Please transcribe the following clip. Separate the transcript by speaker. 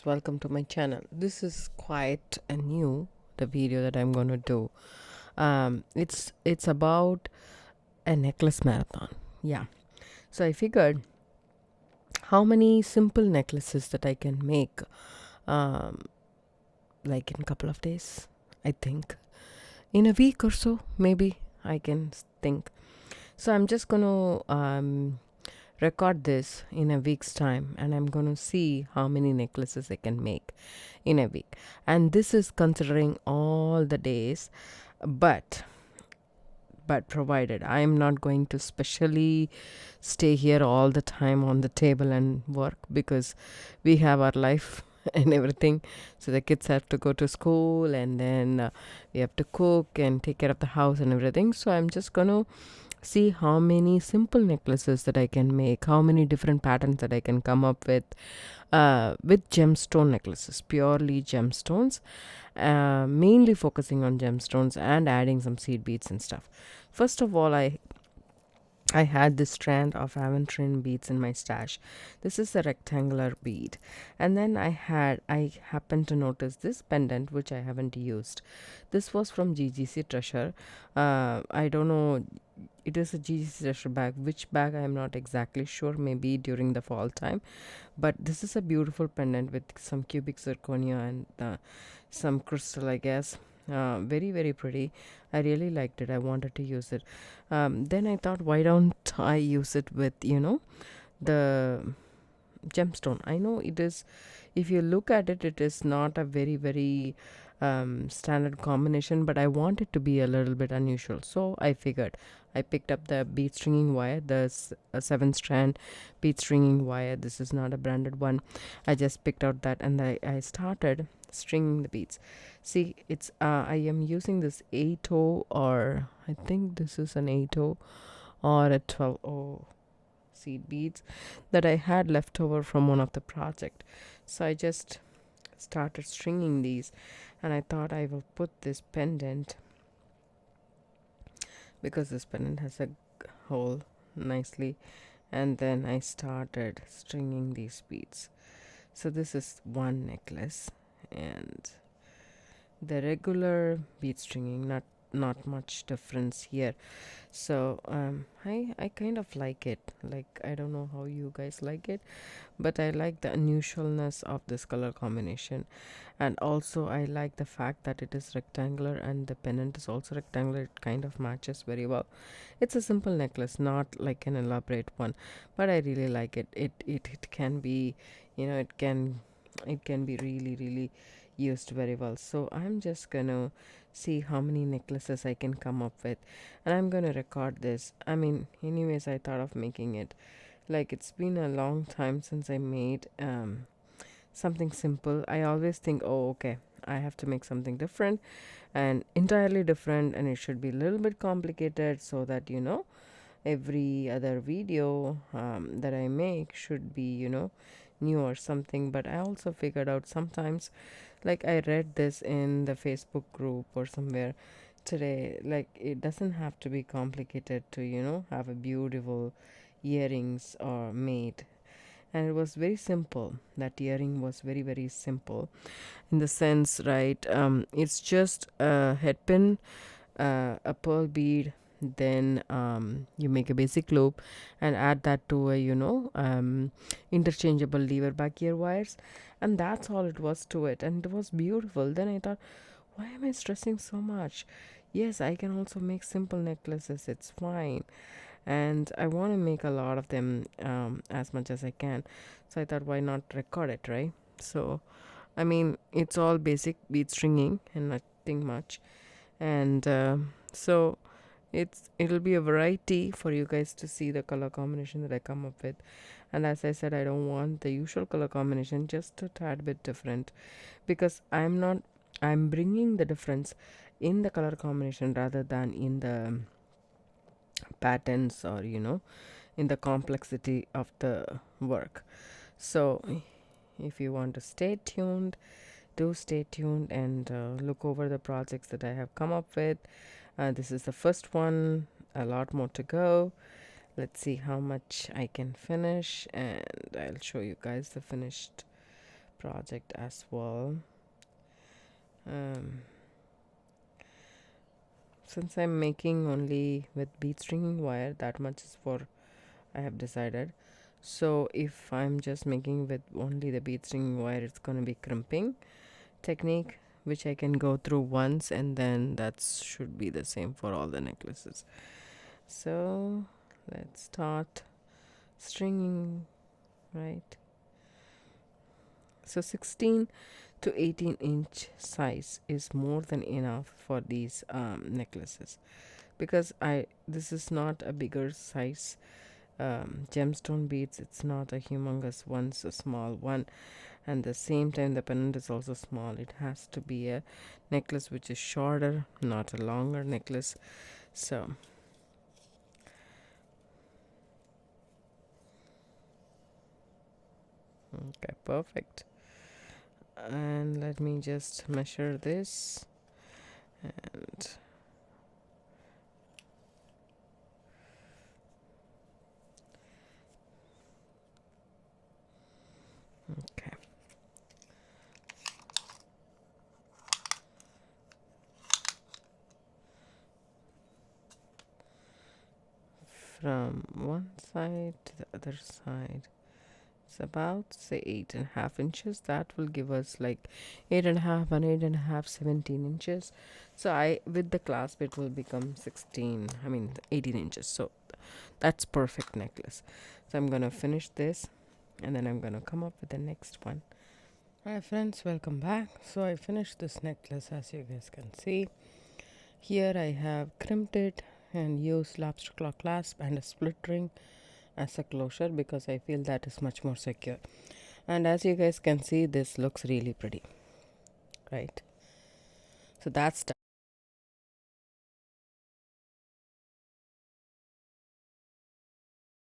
Speaker 1: guys, welcome to my channel. This is quite a new the video that I'm going to do. It's about a necklace marathon. Yeah. So I figured how many simple necklaces that I can make um, like in a couple of days. I think in a week or so maybe I can think. So I'm just going to record this in a week's time, and I'm going to see how many necklaces I can make in a week. And this is considering all the days, but provided I am not going to specially stay here all the time on the table and work, because we have our life and everything. So the kids have to go to school, and then we have to cook and take care of the house and everything. So I'm just going to see how many simple necklaces that I can make, how many different patterns that I can come up with gemstone necklaces, purely gemstones, mainly focusing on gemstones and adding some seed beads and stuff. First of all, I had this strand of aventurine beads in my stash. This is a rectangular bead. And then I happened to notice this pendant, which I haven't used. This was from GGC Treasure. I don't know. It is a GGC Treasure bag. Which bag I am not exactly sure. Maybe during the fall time. But this is a beautiful pendant with some cubic zirconia and some crystal, I guess. Very, very pretty. I really liked it. I wanted to use it. Then I thought, why don't I use it with, the gemstone? I know it is, if you look at it, it is not a very, very standard combination, but I want it to be a little bit unusual. So I figured I picked up the bead stringing wire, the 7-strand bead stringing wire. This is not a branded one. I just picked out that, and I started stringing the beads. See, it's I am using this 8-0, or I think this is an 8-0 or a 12-0 seed beads that I had left over from one of the project. So I just started stringing these, and I thought I will put this pendant, because this pendant has a hole nicely, and then I started stringing these beads. So this is one necklace, and the regular bead stringing, not much difference here. So I kind of like it. Like, I don't know how you guys like it, but I like the unusualness of this color combination. And also I like the fact that it is rectangular and the pendant is also rectangular. It kind of matches very well. It's a simple necklace, not like an elaborate one, but I really like it. It can be, it can be really, really used very well. So I'm just gonna see how many necklaces I can come up with, and I'm gonna record this. I mean, anyways, I thought of making it. Like, it's been a long time since I made something simple. I always think, oh, okay, I have to make something different and entirely different, and it should be a little bit complicated, so that every other video that I make should be new or something. But I also figured out sometimes, like, I read this in the Facebook group or somewhere today, like, it doesn't have to be complicated to have a beautiful earrings or made. And it was very simple. That earring was very, very simple in the sense, right? It's just a head pin, a pearl bead, then you make a basic loop and add that to a interchangeable lever back ear wires, and that's all it was to it, and it was beautiful. Then I thought, why am I stressing so much? Yes, I can also make simple necklaces, it's fine. And I want to make a lot of them, as much as I can. So I thought, why not record it, right? So I mean, it's all basic bead stringing and nothing much. And so it'll be a variety for you guys to see the color combination that I come up with. And as I said, I don't want the usual color combination, just a tad bit different, because I'm bringing the difference in the color combination rather than in the patterns, or in the complexity of the work. So if you want to stay tuned, do stay tuned, and look over the projects that I have come up with. This is the first one, a lot more to go. Let's see how much I can finish, and I'll show you guys the finished project as well. Since I'm making only with bead stringing wire, that much is for I have decided. So if I'm just making with only the bead stringing wire, it's going to be crimping technique, which I can go through once, and then that should be the same for all the necklaces. So let's start stringing, right? So 16 to 18-inch size is more than enough for these necklaces, because this is not a bigger size gemstone beads. It's not a humongous one, it's a small one, and the same time the pendant is also small. It has to be a necklace which is shorter, not a longer necklace. So okay, perfect. And let me just measure this, and okay, from one side to the other side, it's about say 8.5 inches. That will give us like 8.5 and 8.5, 17 inches. So I, with the clasp, it will become 18 inches. So that's perfect necklace. So I'm gonna finish this, and then I'm gonna come up with the next one. Hi friends, welcome back. So I finished this necklace, as you guys can see. Here I have crimped it and used lobster claw clasp and a split ring as a closure, because I feel that is much more secure. And as you guys can see, this looks really pretty, right? So that's